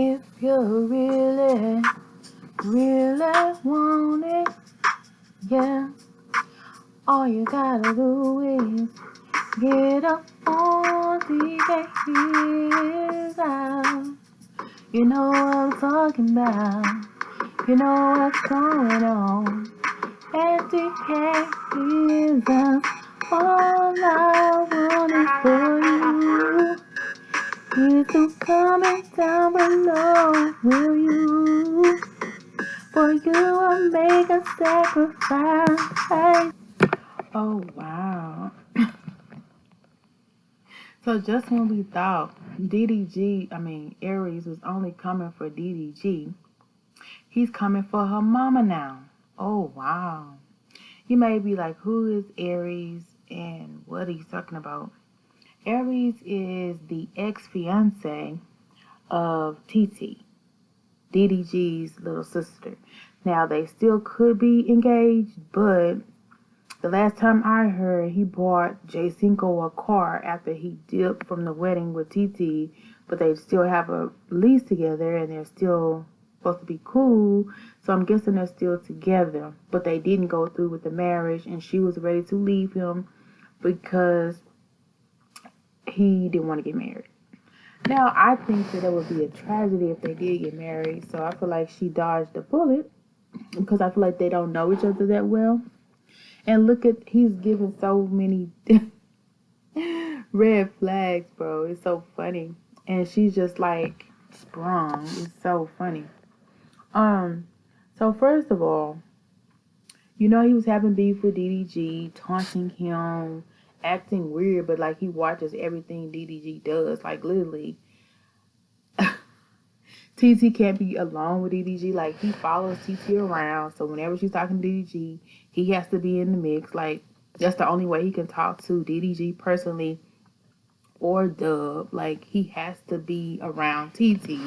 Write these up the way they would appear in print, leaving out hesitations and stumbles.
If you really, really want it, yeah, all you gotta do is get up on DK Heels out. You know what I'm talking about. You know what's going on. And DK Heels out. All I want is for you. You to comment down below, will you? For you I'll make a sacrifice. Oh wow. So just when we thought Aries was only coming for DDG, he's coming for her mama now. Oh wow. You may be like, who is Aries and what are you talking about? Aries is the ex-fiance of TT, DDG's little sister. Now they still could be engaged, but the last time I heard, he bought J5 a car after he dipped from the wedding with TT, but they still have a lease together and they're still supposed to be cool. So I'm guessing they're still together, but they didn't go through with the marriage and she was ready to leave him because he didn't want to get married. Now, I think that it would be a tragedy if they did get married, so I feel like she dodged a bullet because I feel like they don't know each other that well. And look at, he's giving so many red flags, bro. It's so funny. And she's just like sprung. It's so funny. So first of all, you know he was having beef with DDG, taunting him, acting weird, but like he watches everything DDG does. Like literally, TT can't be alone with DDG. Like he follows TT around, so whenever she's talking to DDG, he has to be in the mix. Like that's the only way he can talk to DDG personally or Dub. Like he has to be around TT.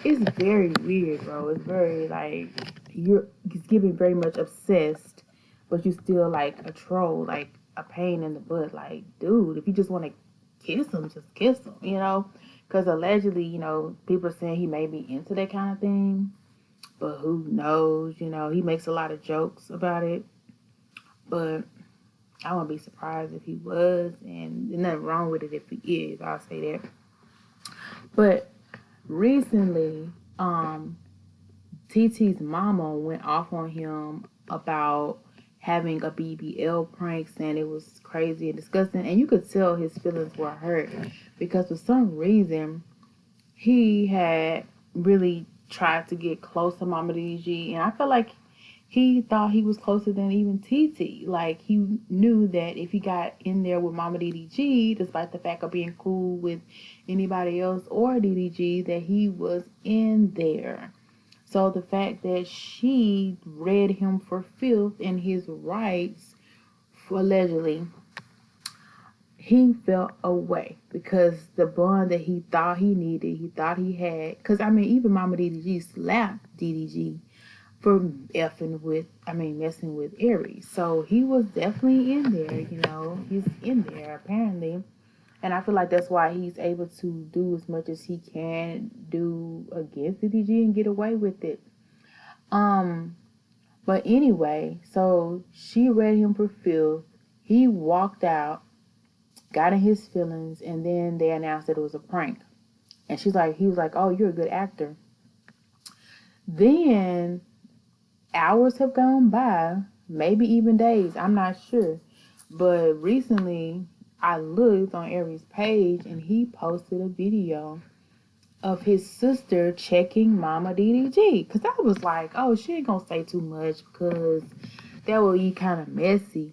It's very weird, bro. It's very like it's giving very much obsessed, but you still like a troll, like a pain in the butt. Like, dude, if you just want to kiss him, just kiss him, you know? Because allegedly, you know, people are saying he may be into that kind of thing, but who knows? You know, he makes a lot of jokes about it, but I wouldn't be surprised if he was, and there's nothing wrong with it if he is. I'll say that. But recently, TT's mama went off on him about having a BBL prank, saying it was crazy and disgusting, and you could tell his feelings were hurt because for some reason he had really tried to get close to Momma DDG, and I feel like he thought he was closer than even TT. Like he knew that if he got in there with Momma DDG, despite the fact of being cool with anybody else or DDG, that he was in there. So the fact that she read him for filth in his rights, allegedly, he felt away because the bond that he thought he needed, he thought he had. Because, I mean, even Momma DDG slapped DDG for messing with Aries. So he was definitely in there, you know. He's in there, apparently. And I feel like that's why he's able to do as much as he can do against DDG and get away with it. But anyway, so she read him for filth. He walked out, got in his feelings, and then they announced that it was a prank. And he was like, oh, you're a good actor. Then hours have gone by, maybe even days, I'm not sure. But recently, I looked on Aries' page, and he posted a video of his sister checking Momma DDG. Because I was like, oh, she ain't gonna say too much because that would be kind of messy.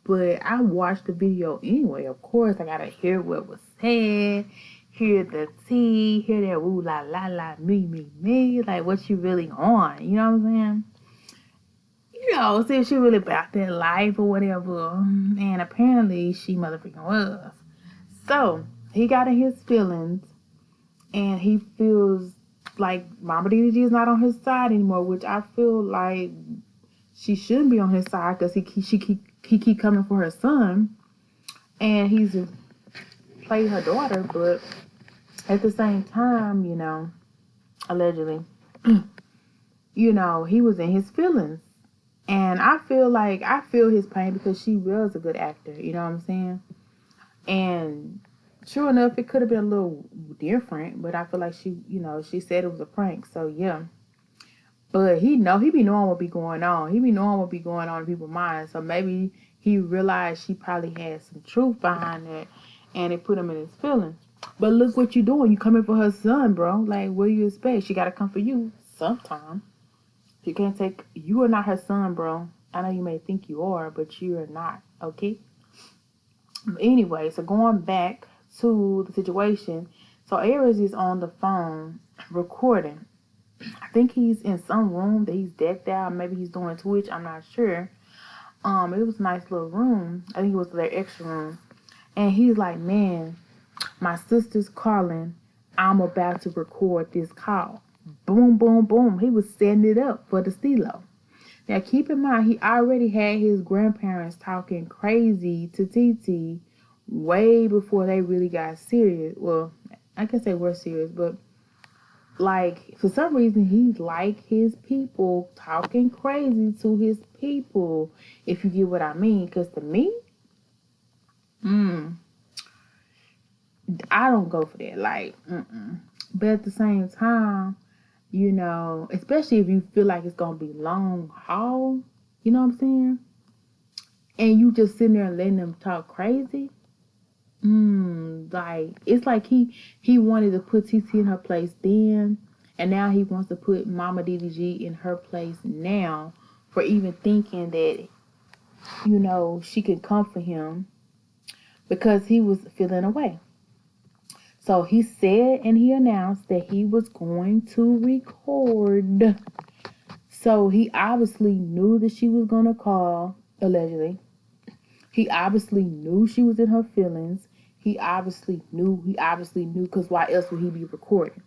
But I watched the video anyway. Of course, I gotta hear what was said, hear the tea, hear that ooh la la la, me. Like, what she really on? You know what I'm saying? You know, see if she really about that life or whatever. And apparently, she motherfucking was. So, he got in his feelings. And he feels like Momma DDG is not on his side anymore, which I feel like she shouldn't be on his side because he keep coming for her son, and he's played her daughter. But at the same time, you know, allegedly, you know, he was in his feelings. And I feel his pain because she was a good actor, you know what I'm saying? And sure enough, it could have been a little different, but I feel like she, you know, she said it was a prank, so yeah. But he be knowing what be going on. He be knowing what be going on in people's minds. So maybe he realized she probably had some truth behind that, and it put him in his feelings. But look what you doing. You coming for her son, bro. Like, what do you expect? She got to come for you sometime. She can't take... You are not her son, bro. I know you may think you are, but you are not, okay? Anyway, so going back to the situation. So Aries is on the phone recording. I think he's in some room that he's decked out. Maybe he's doing Twitch. I'm not sure. It was a nice little room. I think it was their extra room. And he's like, man, my sister's calling. I'm about to record this call. Boom, boom, boom. He was setting it up for the stilo. Now, keep in mind, he already had his grandparents talking crazy to TT way before they really got serious. Well, I can say we're serious, but like, for some reason, he like his people talking crazy to his people, if you get what I mean. Because to me, I don't go for that. Like, But at the same time, you know, especially if you feel like it's going to be long haul, you know what I'm saying? And you just sitting there and letting them talk crazy. Like, it's like he wanted to put TT in her place then, and now he wants to put Momma DDG in her place now for even thinking that, you know, she can come for him because he was feeling away. So he said and he announced that he was going to record. So he obviously knew that she was going to call, allegedly. He obviously knew she was in her feelings. He obviously knew, because why else would he be recording?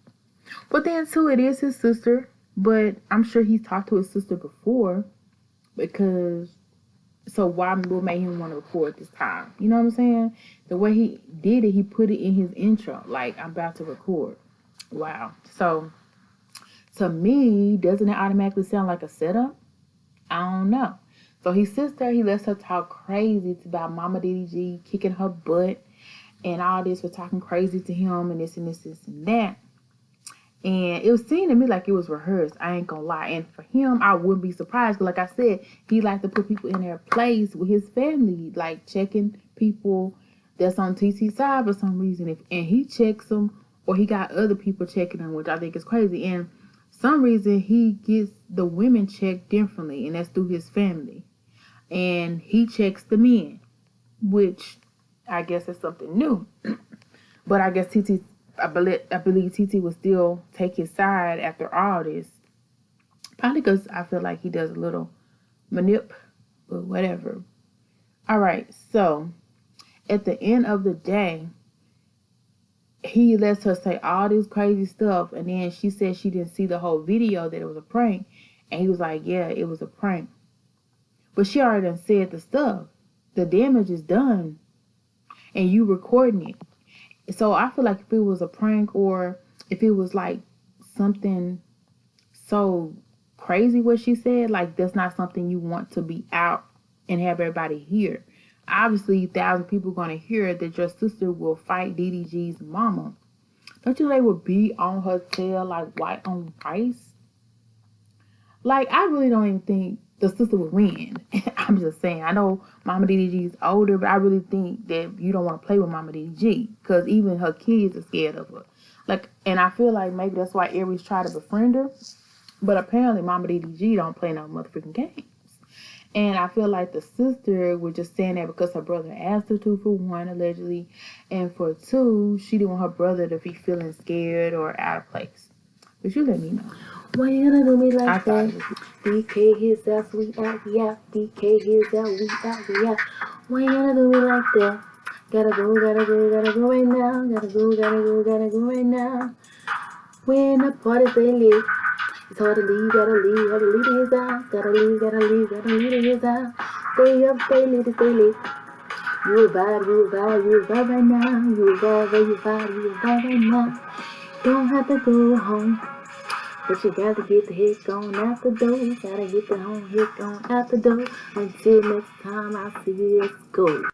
But then, too, it is his sister. But I'm sure he's talked to his sister before. Because, so what made him want to record this time? You know what I'm saying? The way he did it, he put it in his intro. Like, I'm about to record. Wow. So, to me, doesn't it automatically sound like a setup? I don't know. So he sits there, he lets her talk crazy about Momma DDG kicking her butt and all this for talking crazy to him and this and this, this and that. And it was seeming to me like it was rehearsed. I ain't gonna lie. And for him, I wouldn't be surprised. But like I said, he liked to put people in their place with his family, like checking people that's on TT's side for some reason. And he checks them, or he got other people checking them, which I think is crazy. And some reason he gets the women checked differently, and that's through his family. And he checks the men, which I guess is something new. But I guess I believe TT will still take his side after all this. Probably because I feel like he does a little manip, but whatever. All right, so at the end of the day, he lets her say all this crazy stuff, and then she said she didn't see the whole video, that it was a prank. And he was like, yeah, it was a prank. But she already done said the stuff. The damage is done. And you recording it. So I feel like if it was a prank, or if it was like something so crazy what she said, like that's not something you want to be out and have everybody hear. Obviously, 1,000 people going to hear that your sister will fight DDG's mama. Don't you think they would be on her tail like white on rice? Like, I really don't even think the sister would win. I'm just saying. I know Momma DDG is older, but I really think that you don't want to play with Momma DDG, because even her kids are scared of her. Like, and I feel like maybe that's why Aries tried to befriend her. But apparently Momma DDG don't play no motherfucking games. And I feel like the sister was just saying that because her brother asked her to, for one, allegedly. And for two, she didn't want her brother to be feeling scared or out of place. But you let me know. Why you gonna do me like that? DK his out, we out, we out. DK his out, we out, we out. Why you gonna do me like that? Gotta go right now. Gotta go right now. When the party's they lit, it's hard to leave, hard to leave his out. Gotta leave his out. Stay up, stay lit. You a vibe right now. You a vibe right now. Don't have to go home. But you gotta get the heck on out the door. Gotta get the home heck on out the door. Until next time I see you, let's go.